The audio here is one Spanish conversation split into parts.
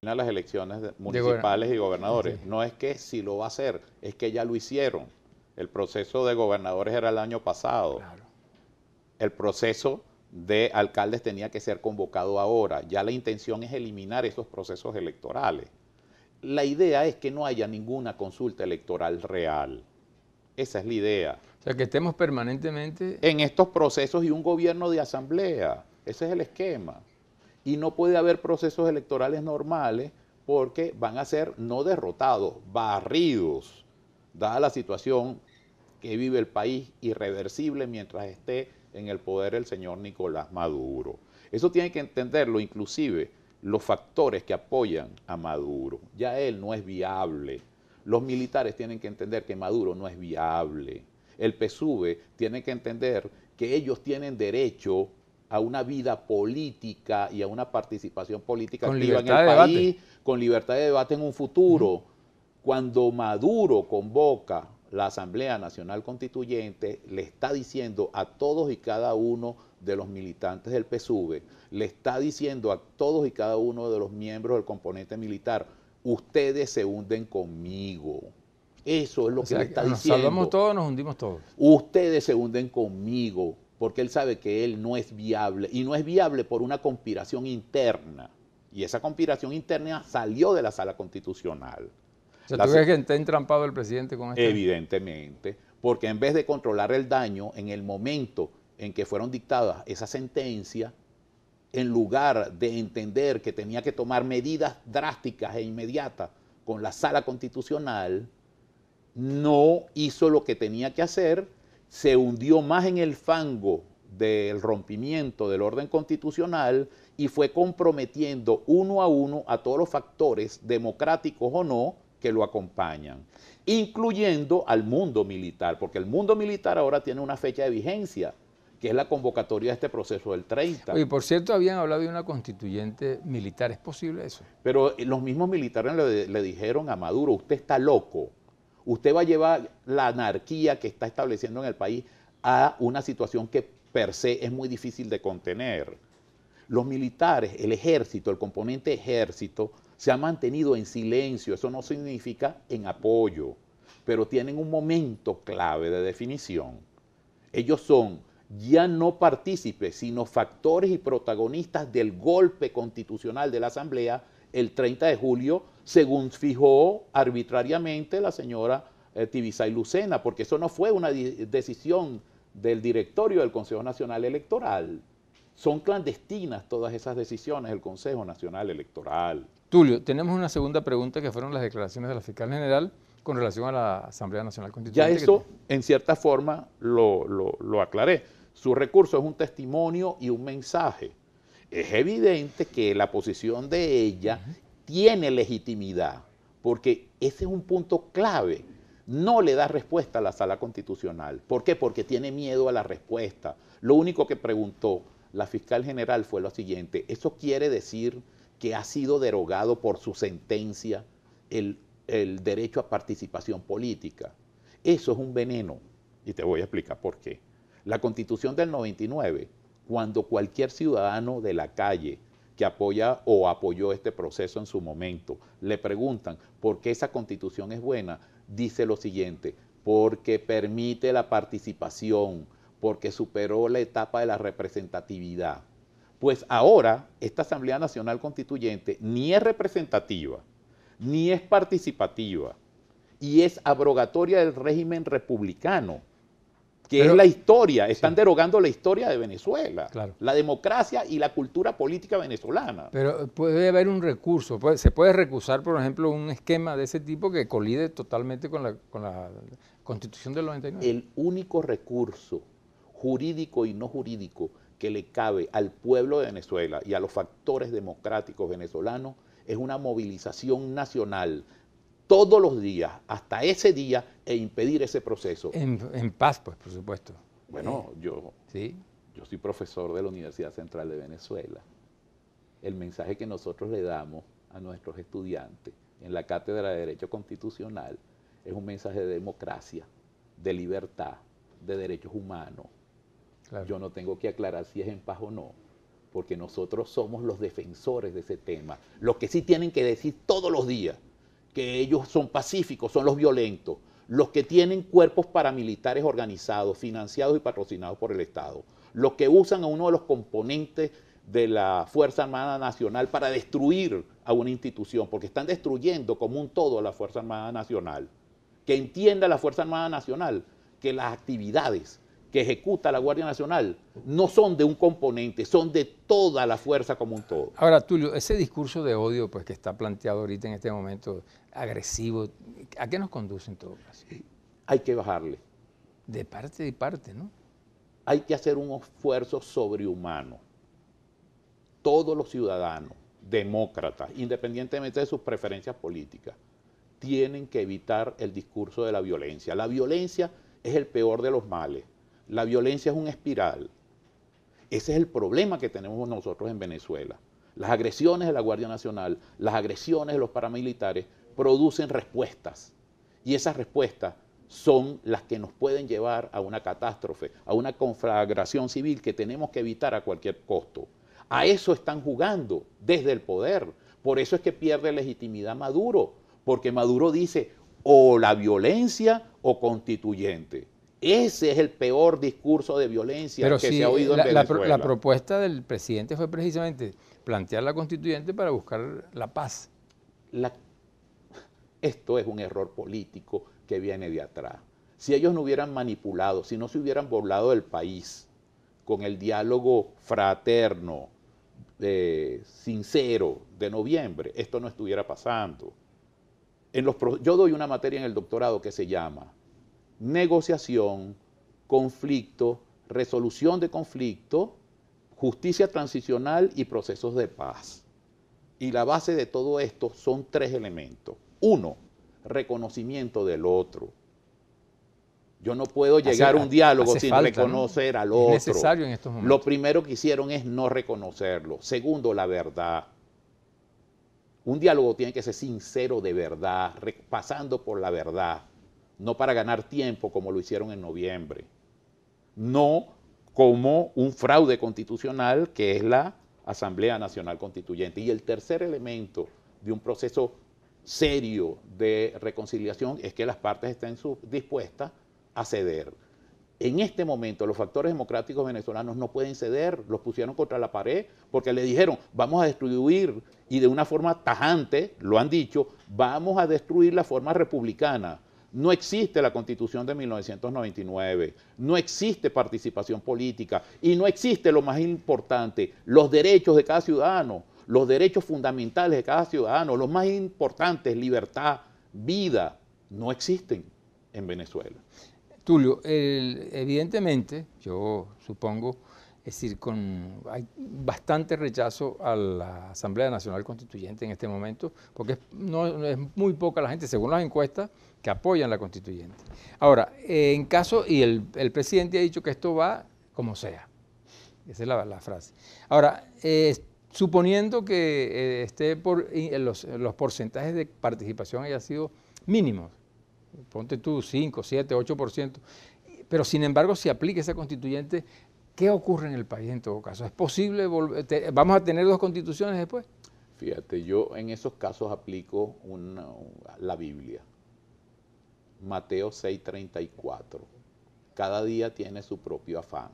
a las elecciones municipales y gobernadores. Sí. No es que si lo va a hacer, es que ya lo hicieron. El proceso de gobernadores era el año pasado. Claro. El proceso de alcaldes tenía que ser convocado ahora. Ya la intención es eliminar esos procesos electorales. La idea es que no haya ninguna consulta electoral real. Esa es la idea. O sea, que estemos permanentemente... En estos procesos y un gobierno de asamblea. Ese es el esquema. Y no puede haber procesos electorales normales porque van a ser no derrotados, barridos, dada la situación que vive el país irreversible mientras esté en el poder el señor Nicolás Maduro. Eso tiene que entenderlo inclusive los factores que apoyan a Maduro. Ya él no es viable. Los militares tienen que entender que Maduro no es viable. El PSUV tiene que entender que ellos tienen derecho a una vida política y a una participación política Con activa en libertad el de país, debate. con libertad de debate en un futuro. Cuando Maduro convoca la Asamblea Nacional Constituyente, le está diciendo a todos y cada uno de los militantes del PSUV, le está diciendo a todos y cada uno de los miembros del componente militar, ustedes se hunden conmigo. Eso es lo O que sea, le está nos salvamos diciendo. todos, nos hundimos todos. Ustedes se hunden conmigo, porque él sabe que él no es viable, y no es viable por una conspiración interna. Y esa conspiración interna salió de la Sala Constitucional. O sea, ¿tú crees que está entrampado el presidente con esto? Evidentemente, porque en vez de controlar el daño en el momento en que fueron dictadas esas sentencias, en lugar de entender que tenía que tomar medidas drásticas e inmediatas con la Sala Constitucional, no hizo lo que tenía que hacer, se hundió más en el fango del rompimiento del orden constitucional y fue comprometiendo uno a uno a todos los factores, democráticos o no, que lo acompañan, incluyendo al mundo militar, porque el mundo militar ahora tiene una fecha de vigencia, que es la convocatoria de este proceso del 30. Oye, por cierto, habían hablado de una constituyente militar. ¿Es posible eso? Pero los mismos militares le dijeron a Maduro, usted está loco, usted va a llevar la anarquía que está estableciendo en el país a una situación que per se es muy difícil de contener. Los militares, el ejército, el componente ejército, se ha mantenido en silencio, eso no significa en apoyo, pero tienen un momento clave de definición. Ellos son ya no partícipes, sino factores y protagonistas del golpe constitucional de la Asamblea el 30 de julio, según fijó arbitrariamente la señora Tibisay Lucena, porque eso no fue una decisión del directorio del Consejo Nacional Electoral. Son clandestinas todas esas decisiones del Consejo Nacional Electoral. Tulio, tenemos una segunda pregunta que fueron las declaraciones de la fiscal general con relación a la Asamblea Nacional Constituyente. Ya eso, en cierta forma, lo aclaré. Su recurso es un testimonio y un mensaje. Es evidente que la posición de ella tiene legitimidad, porque ese es un punto clave. No le da respuesta a la Sala Constitucional. ¿Por qué? Porque tiene miedo a la respuesta. Lo único que preguntó la fiscal general fue lo siguiente: ¿eso quiere decir que ha sido derogado por su sentencia el derecho a participación política? Eso es un veneno, y te voy a explicar por qué. La Constitución del 99, cuando cualquier ciudadano de la calle que apoya o apoyó este proceso en su momento, le preguntan por qué esa Constitución es buena, dice lo siguiente: porque permite la participación, porque superó la etapa de la representatividad. Pues ahora esta Asamblea Nacional Constituyente ni es representativa, ni es participativa, y es abrogatoria del régimen republicano, que es la historia. Están derogando la historia de Venezuela, claro, la democracia y la cultura política venezolana. Pero puede haber un recurso, se puede recusar, por ejemplo, un esquema de ese tipo que colide totalmente con la Constitución del 99. El único recurso jurídico y no jurídico que le cabe al pueblo de Venezuela y a los factores democráticos venezolanos es una movilización nacional todos los días, hasta ese día, e impedir ese proceso. En paz, pues, por supuesto. Bueno, yo soy profesor de la Universidad Central de Venezuela. El mensaje que nosotros le damos a nuestros estudiantes en la Cátedra de Derecho Constitucional es un mensaje de democracia, de libertad, de derechos humanos. Claro. Yo no tengo que aclarar si es en paz o no. porque nosotros somos los defensores de ese tema. Los que sí tienen que decir todos los días que ellos son pacíficos, son los violentos, los que tienen cuerpos paramilitares organizados, financiados y patrocinados por el Estado, los que usan a uno de los componentes de la Fuerza Armada Nacional para destruir a una institución, porque están destruyendo como un todo a la Fuerza Armada Nacional. Que entienda la Fuerza Armada Nacional que las actividades que ejecuta la Guardia Nacional no son de un componente, son de toda la fuerza como un todo. Ahora, Tulio, ese discurso de odio pues, que está planteado ahorita en este momento, agresivo, ¿a qué nos conduce en todo caso? Hay que bajarle. De parte y parte, ¿no? Hay que hacer un esfuerzo sobrehumano. Todos los ciudadanos, demócratas, independientemente de sus preferencias políticas, tienen que evitar el discurso de la violencia. La violencia es el peor de los males. La violencia es una espiral. Ese es el problema que tenemos nosotros en Venezuela. Las agresiones de la Guardia Nacional, las agresiones de los paramilitares producen respuestas. Y esas respuestas son las que nos pueden llevar a una catástrofe, a una conflagración civil que tenemos que evitar a cualquier costo. A eso están jugando desde el poder. Por eso es que pierde legitimidad Maduro, porque Maduro dice o la violencia o constituyente. Ese es el peor discurso de violencia que se ha oído en Venezuela. La propuesta del presidente fue precisamente plantear la constituyente para buscar la paz. Esto es un error político que viene de atrás. Si ellos no hubieran manipulado, si no se hubieran burlado del país con el diálogo fraterno, sincero de noviembre, esto no estuviera pasando. Yo doy una materia en el doctorado que se llama negociación, conflicto, resolución de conflicto, justicia transicional y procesos de paz. Y la base de todo esto son 3 elementos. 1, reconocimiento del otro. Yo no puedo llegar a un diálogo sin reconocer al otro. Es necesario en estos momentos. Lo primero que hicieron es no reconocerlo. Segundo, la verdad. Un diálogo tiene que ser sincero de verdad, pasando por la verdad, no para ganar tiempo como lo hicieron en noviembre, no como un fraude constitucional que es la Asamblea Nacional Constituyente. Y el tercer elemento de un proceso serio de reconciliación es que las partes estén dispuestas a ceder. En este momento los factores democráticos venezolanos no pueden ceder, los pusieron contra la pared porque le dijeron vamos a destruir y de una forma tajante, lo han dicho, vamos a destruir la forma republicana. No existe la Constitución de 1999, no existe participación política y no existe lo más importante, los derechos de cada ciudadano, los derechos fundamentales de cada ciudadano, los más importantes, libertad, vida, no existen en Venezuela. Tulio, evidentemente, yo supongo, es decir, hay bastante rechazo a la Asamblea Nacional Constituyente en este momento, porque es muy poca la gente, según las encuestas, que apoyan la Constituyente. Ahora, el presidente ha dicho que esto va como sea. Esa es la frase. Ahora, suponiendo que los porcentajes de participación hayan sido mínimos, ponte tú 5, 7, 8%, pero sin embargo si aplica esa constituyente, ¿qué ocurre en el país en todo caso? ¿Es posible vamos a tener 2 constituciones después? Fíjate, yo en esos casos aplico la Biblia, Mateo 6:34, cada día tiene su propio afán,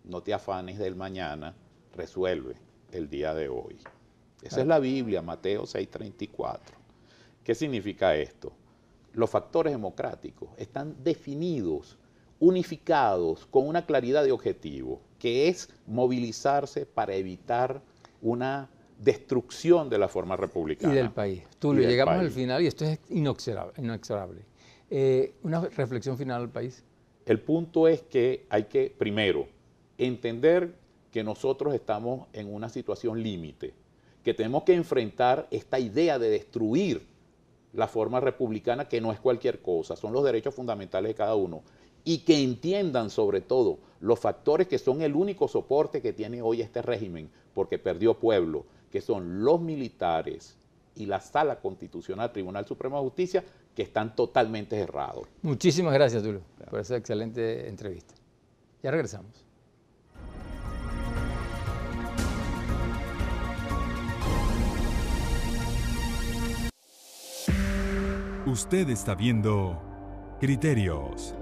no te afanes del mañana, resuelve el día de hoy. Esa es la Biblia, Mateo 6:34. ¿Qué significa esto? Los factores democráticos están definidos, unificados, con una claridad de objetivo, que es movilizarse para evitar una destrucción de la forma republicana. Y del país. Tulio, llegamos al final y esto es inexorable. Una reflexión final al país. El punto es que hay que, primero, entender que nosotros estamos en una situación límite, que tenemos que enfrentar esta idea de destruir la forma republicana, que no es cualquier cosa, son los derechos fundamentales de cada uno, y que entiendan sobre todo los factores que son el único soporte que tiene hoy este régimen, porque perdió pueblo, que son los militares y la Sala Constitucional, Tribunal Supremo de Justicia, que están totalmente errados. Muchísimas gracias, Tulio, por esa excelente entrevista. Ya regresamos. Usted está viendo Criterios.